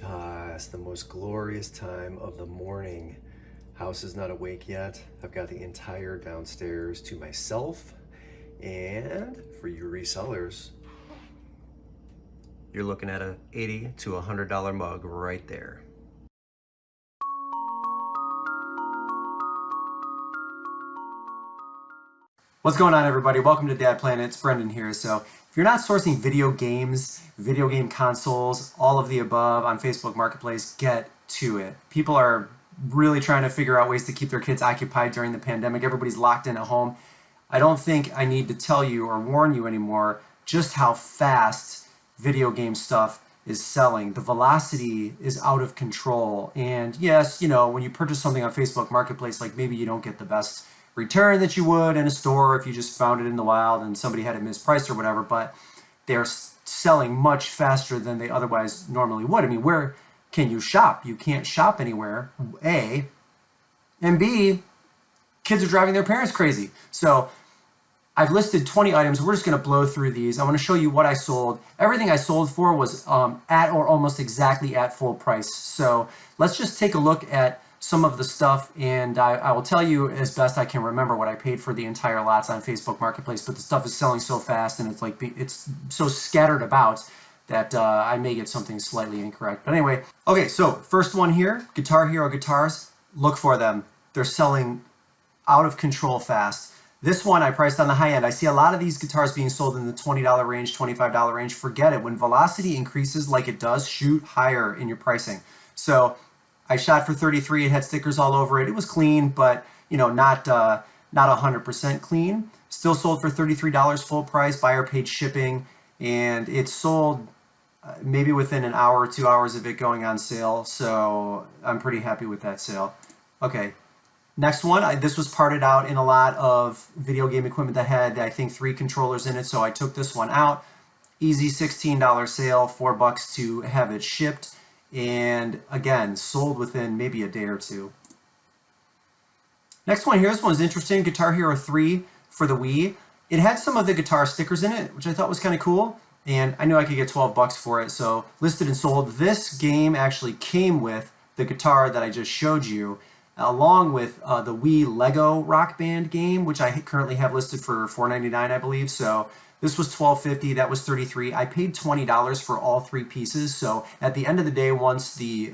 It's the most glorious time of the morning. House is not awake yet. I've got the entire downstairs to myself. And for you resellers, you're looking at a $80 to $100 mug right there. What's going on, everybody? Welcome to Dad Planet. It's Brendan here. So if you're not sourcing video games, video game consoles, all of the above on Facebook Marketplace, get to it. People are really trying to figure out ways to keep their kids occupied during the pandemic. Everybody's locked in at home. I don't think I need to tell you or warn you anymore just how fast video game stuff is selling. The velocity is out of control. And yes, you know, when you purchase something on Facebook Marketplace, like maybe you don't get the best return that you would in a store if you just found it in the wild and somebody had it mispriced or whatever, but they're selling much faster than they otherwise normally would. I mean, where can you shop? You can't shop anywhere, A, and B, kids are driving their parents crazy. So I've listed 20 items. We're just going to blow through these. I want to show you what I sold. Everything I sold for was at or almost exactly at full price. So let's just take a look at some of the stuff, and I will tell you as best I can remember what I paid for the entire lots on Facebook Marketplace, but the stuff is selling so fast and it's so scattered about that I may get something slightly incorrect. But anyway, okay, so first one here, Guitar Hero guitars, look for them. They're selling out of control fast. This one I priced on the high end. I see a lot of these guitars being sold in the $20 range, $25 range. Forget it. When velocity increases like it does, shoot higher in your pricing. So I shot for 33. It had stickers all over it. It was clean, but you know, not 100% clean. Still sold for $33 full price. Buyer paid shipping, and it sold maybe within an hour or 2 hours of it going on sale. So I'm pretty happy with that sale. Okay, next one. This was parted out in a lot of video game equipment that had, I think, 3 controllers in it. So I took this one out. Easy $16 sale, $4 to have it shipped. And again, sold within maybe a day or two. Next one here, this one's interesting. Guitar Hero 3 for the Wii. It had some of the guitar stickers in it, which I thought was kind of cool. And I knew I could get $12 for it, so listed and sold. This game actually came with the guitar that I just showed you, along with the Wii Lego Rock Band game, which I currently have listed for $4.99, I believe. So this was $12.50, that was $33. I paid $20 for all 3 pieces. So at the end of the day, once the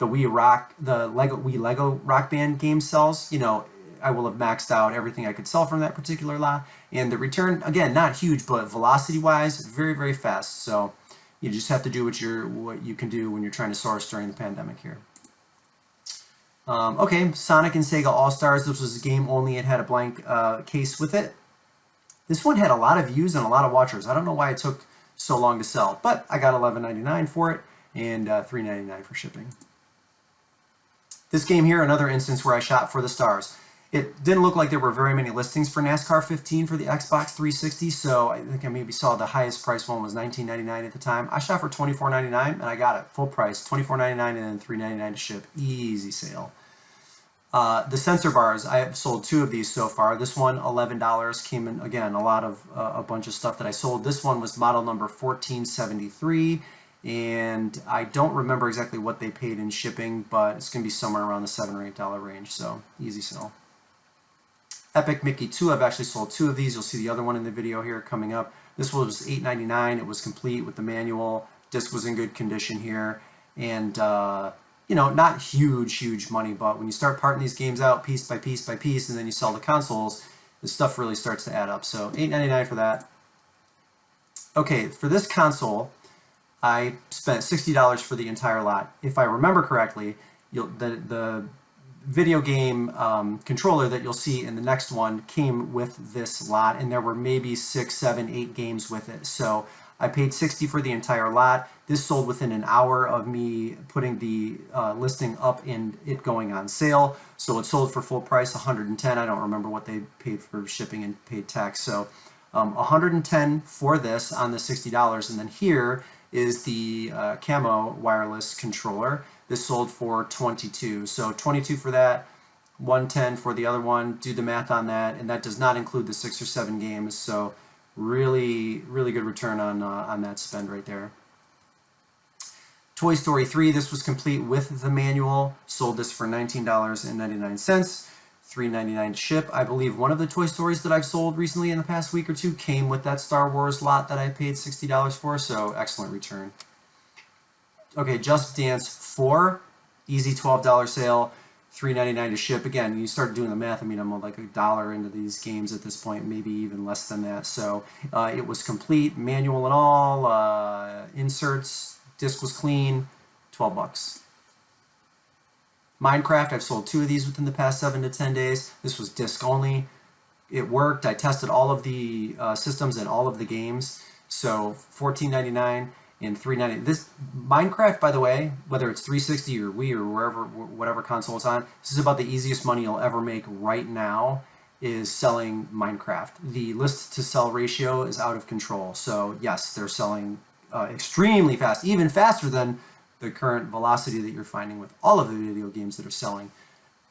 Wii Lego Rock Band game sells, you know, I will have maxed out everything I could sell from that particular lot. And the return, again, not huge, but velocity-wise, very, very fast. So you just have to do what you can do when you're trying to source during the pandemic here. Okay, Sonic and Sega All-Stars. This was a game only. It had a blank case with it. This one had a lot of views and a lot of watchers. I don't know why it took so long to sell, but I got $11.99 for it and $3.99 for shipping. This game here, another instance where I shot for the stars. It didn't look like there were very many listings for NASCAR 15 for the Xbox 360, so I think I maybe saw the highest price one was $19.99 at the time. I shot for $24.99 and I got it full price, $24.99 and then $3.99 to ship. Easy sale. The sensor bars, I have sold 2 of these so far. This one, $11, came in, again, a bunch of stuff that I sold. This one was model number 1473, and I don't remember exactly what they paid in shipping, but it's going to be somewhere around the $7 or $8 range, so easy sale. Epic Mickey 2, I've actually sold 2 of these. You'll see the other one in the video here coming up. This one was $8.99. It was complete with the manual. Disc was in good condition here, and you know, not huge money, but when you start parting these games out piece by piece by piece, and then you sell the consoles, the stuff really starts to add up. So $8.99 for that. Okay, for this console, I spent $60 for the entire lot. If I remember correctly, the video game controller that you'll see in the next one came with this lot, and there were maybe 6, 7, 8 games with it. So I paid $60 for the entire lot. This sold within an hour of me putting the listing up and it going on sale. So it sold for full price, $110. I don't remember what they paid for shipping and paid tax. So $110 for this on the $60. And then here is the camo wireless controller. This sold for $22. So $22 for that, $110 for the other one. Do the math on that, and that does not include the 6 or 7 games. So really good return on that spend right there. Toy Story 3, this was complete with the manual. Sold this for $19.99, $3.99 to ship. I believe one of the Toy Stories that I've sold recently in the past week or two came with that Star Wars lot that I paid $60 for, so excellent return. Okay, Just Dance 4, easy $12 sale, $3.99 to ship. Again, you start doing the math. I mean, I'm like $1 into these games at this point, maybe even less than that. So it was complete, manual and all, inserts, disc was clean, 12 bucks. Minecraft, I've sold 2 of these within the past 7 to 10 days. This was disc only. It worked. I tested all of the systems and all of the games. So $14.99 and $3.99. This Minecraft, by the way, whether it's 360 or Wii or wherever, whatever console it's on, this is about the easiest money you'll ever make right now, is selling Minecraft. The list to sell ratio is out of control. So yes, they're selling extremely fast, even faster than the current velocity that you're finding with all of the video games that are selling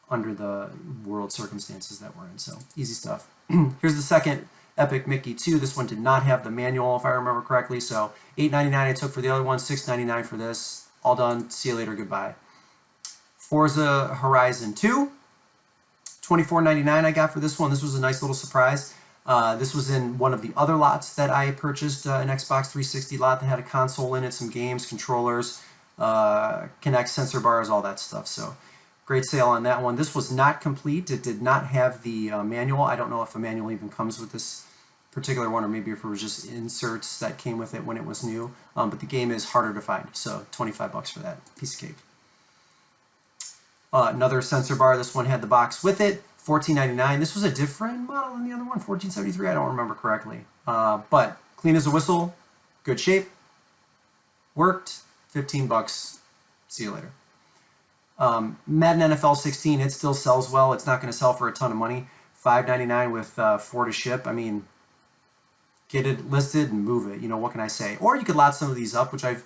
under the world circumstances that we're in. So easy stuff. Here's the second Epic Mickey 2. This one did not have the manual, if I remember correctly. So $8.99 I took for the other one, $6.99 for this. All done. See you later. Goodbye. Forza Horizon 2. $24.99 I got for this one. This was a nice little surprise. This was in one of the other lots that I purchased, an Xbox 360 lot that had a console in it, some games, controllers, Kinect sensor bars, all that stuff. So great sale on that one. This was not complete. It did not have the manual. I don't know if a manual even comes with this particular one, or maybe if it was just inserts that came with it when it was new. But the game is harder to find, so 25 bucks for that piece of cake. Another sensor bar. This one had the box with it. $14.99. This was a different model than the other one, $14.73. I don't remember correctly. But clean as a whistle, good shape, worked, 15 bucks. See you later. Madden NFL 16, it still sells well. It's not going to sell for a ton of money. $5.99 with 4 to ship. I mean, get it listed and move it. You know, what can I say? Or you could lot some of these up, which I've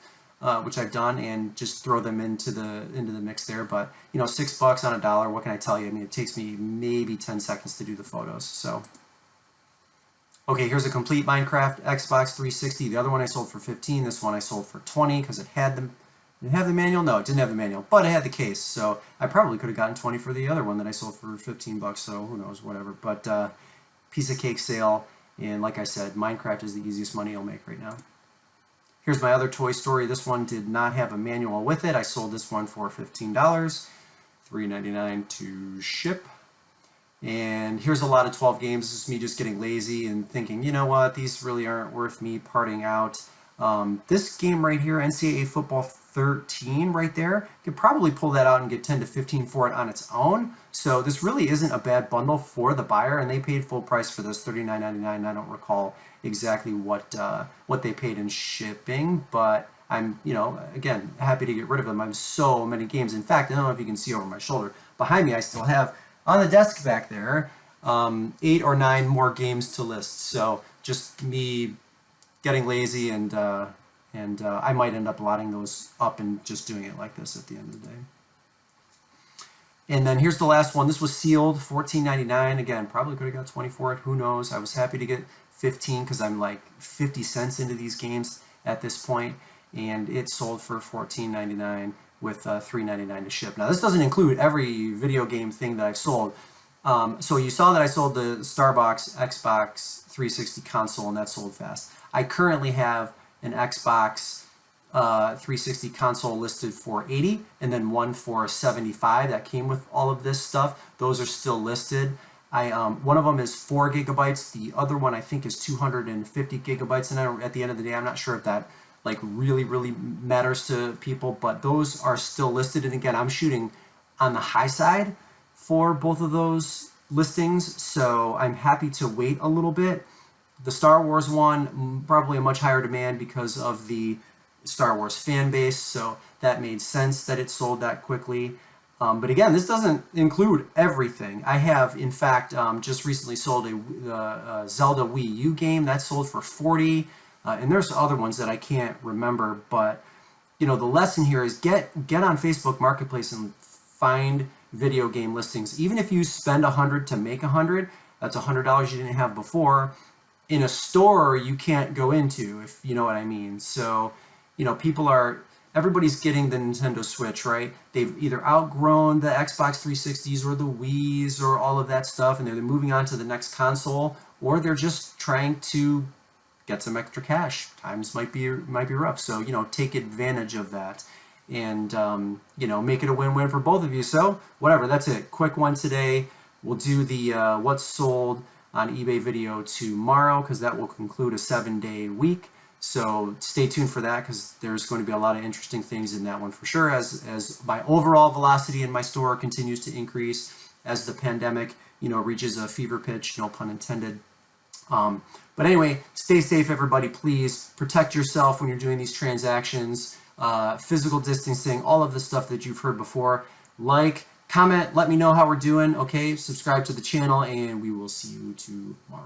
done, and just throw them into the mix there. But you know, $6 on $1. What can I tell you? I mean, it takes me maybe 10 seconds to do the photos. So, okay, here's a complete Minecraft Xbox 360. The other one I sold for 15. This one I sold for 20 because it had the. Did it have the manual? No, it didn't have the manual, but it had the case. So I probably could have gotten 20 for the other one that I sold for 15 bucks. So who knows, whatever. But piece of cake sale. And like I said, Minecraft is the easiest money you'll make right now. Here's my other Toy Story. This one did not have a manual with it. I sold this one for $15, $3.99 to ship. And here's a lot of 12 games. This is me just getting lazy and thinking, you know what, these really aren't worth me parting out. This game right here, NCAA Football 13 right there, you could probably pull that out and get 10 to 15 for it on its own. So this really isn't a bad bundle for the buyer, and they paid full price for this, $39.99. I don't recall exactly what they paid in shipping, but I'm, you know, again, happy to get rid of them. I have so many games. In fact, I don't know if you can see over my shoulder. Behind me, I still have, on the desk back there, 8 or 9 more games to list. So just me getting lazy, and I might end up lotting those up and just doing it like this at the end of the day. And then here's the last one. This was sealed, $14.99. Again, probably could have got 20 for it. Who knows? I was happy to get 15 because I'm like 50 cents into these games at this point, and it sold for $14.99 with $3.99 to ship. Now this doesn't include every video game thing that I've sold. So you saw that I sold the Starbucks Xbox 360 console, and that sold fast. I currently have an Xbox 360 console listed for $80, and then one for $75 that came with all of this stuff. Those are still listed. One of them is 4 gigabytes. The other one I think is 250 gigabytes. And at the end of the day, I'm not sure if that like really matters to people, but those are still listed. And again, I'm shooting on the high side for both of those listings, so I'm happy to wait a little bit. The Star Wars one, probably a much higher demand because of the Star Wars fan base, so that made sense that it sold that quickly. But again, this doesn't include everything. I have, in fact, just recently sold a Zelda Wii U game that sold for $40, and there's other ones that I can't remember. But you know, the lesson here is get on Facebook Marketplace and find video game listings. Even if you spend $100 to make $100, that's $100 you didn't have before. In a store you can't go into, if you know what I mean. So, you know, people are everybody's getting the Nintendo Switch, right? They've either outgrown the Xbox 360s or the Wii's or all of that stuff, and they're moving on to the next console, or they're just trying to get some extra cash. Times might be rough, so you know, take advantage of that, and you know, make it a win-win for both of you. So whatever, that's it. Quick one today. We'll do the what's sold on eBay video tomorrow, because that will conclude a 7-day week. So stay tuned for that, because there's going to be a lot of interesting things in that one for sure, as my overall velocity in my store continues to increase as the pandemic, you know, reaches a fever pitch, no pun intended. But anyway, stay safe, everybody. Please protect yourself when you're doing these transactions, physical distancing, all of the stuff that you've heard before. Like, comment, let me know how we're doing. Okay, subscribe to the channel, and we will see you tomorrow.